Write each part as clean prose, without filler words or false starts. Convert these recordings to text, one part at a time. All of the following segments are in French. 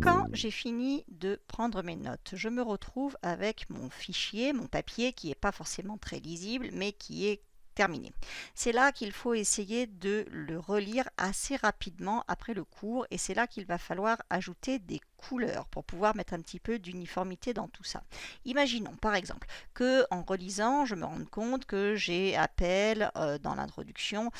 Quand j'ai fini de prendre mes notes, je me retrouve avec mon fichier, mon papier qui n'est pas forcément très lisible, mais qui est terminé. C'est là qu'il faut essayer de le relire assez rapidement après le cours et c'est là qu'il va falloir ajouter des couleurs pour pouvoir mettre un petit peu d'uniformité dans tout ça. Imaginons par exemple que en relisant, je me rende compte que j'ai appel dans l'introduction,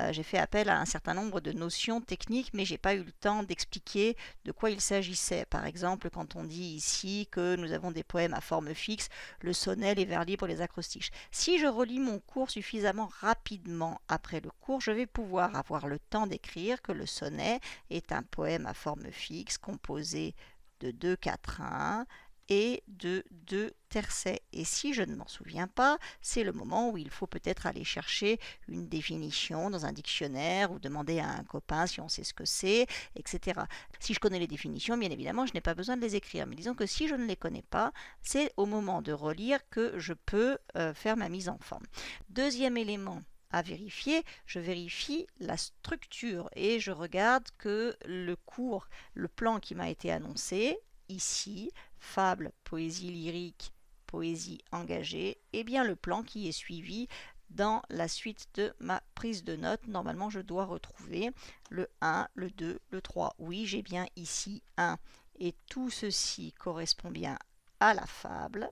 j'ai fait appel à un certain nombre de notions techniques, mais j'ai pas eu le temps d'expliquer de quoi il s'agissait. Par exemple, quand on dit ici que nous avons des poèmes à forme fixe, le sonnet, les vers libres, les acrostiches. Si je relis mon cours suffisamment rapidement après le cours, je vais pouvoir avoir le temps d'écrire que le sonnet est un poème à forme fixe composé de 2 quatrains et de 2 tercets. Et si je ne m'en souviens pas, c'est le moment où il faut peut-être aller chercher une définition dans un dictionnaire ou demander à un copain si on sait ce que c'est, etc. Si je connais les définitions, bien évidemment, je n'ai pas besoin de les écrire. Mais disons que si je ne les connais pas, c'est au moment de relire que je peux faire ma mise en forme. Deuxième élément à vérifier, je vérifie la structure et je regarde que le cours, le plan qui m'a été annoncé, ici, fable, poésie lyrique, poésie engagée, est bien le plan qui est suivi dans la suite de ma prise de notes. Normalement, je dois retrouver le 1, le 2, le 3. Oui, j'ai bien ici 1 et tout ceci correspond bien à la fable.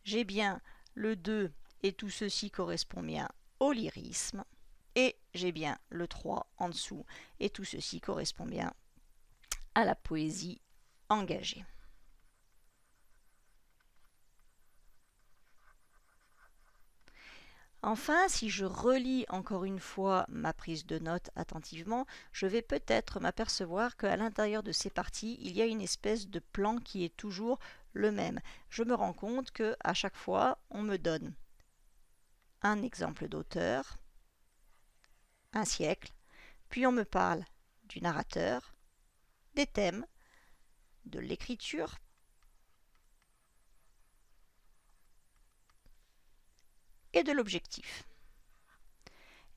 J'ai bien le 2 et tout ceci correspond bien au lyrisme. Et j'ai bien le 3 en dessous et tout ceci correspond bien à la poésie engagée. Enfin, si je relis encore une fois ma prise de notes attentivement, je vais peut-être m'apercevoir qu'à l'intérieur de ces parties, il y a une espèce de plan qui est toujours le même. Je me rends compte qu'à chaque fois, on me donne un exemple d'auteur, un siècle, puis on me parle du narrateur, des thèmes, de l'écriture, et de l'objectif.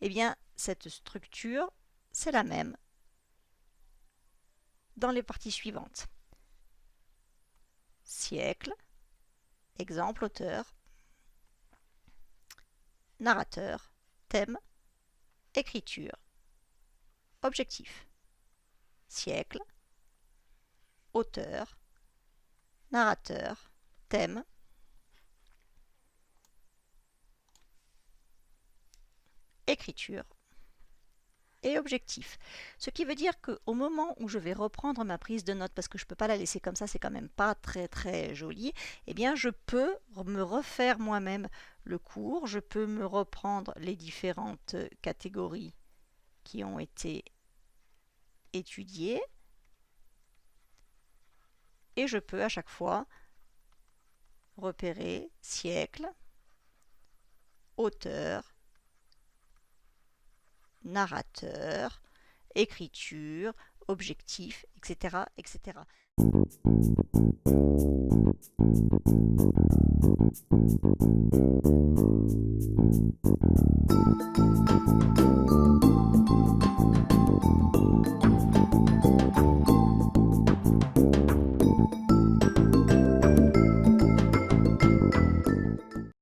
Eh bien, cette structure, c'est la même dans les parties suivantes. Siècle, exemple auteur, narrateur, thème, écriture, objectif. Siècle, auteur, narrateur, thème, écriture et objectif. Ce qui veut dire qu'au moment où je vais reprendre ma prise de notes, parce que je ne peux pas la laisser comme ça, c'est quand même pas très très joli, eh bien je peux me refaire moi-même le cours, je peux me reprendre les différentes catégories qui ont été étudiées et je peux à chaque fois repérer siècle, auteur, narrateur, écriture, objectif, etc., etc.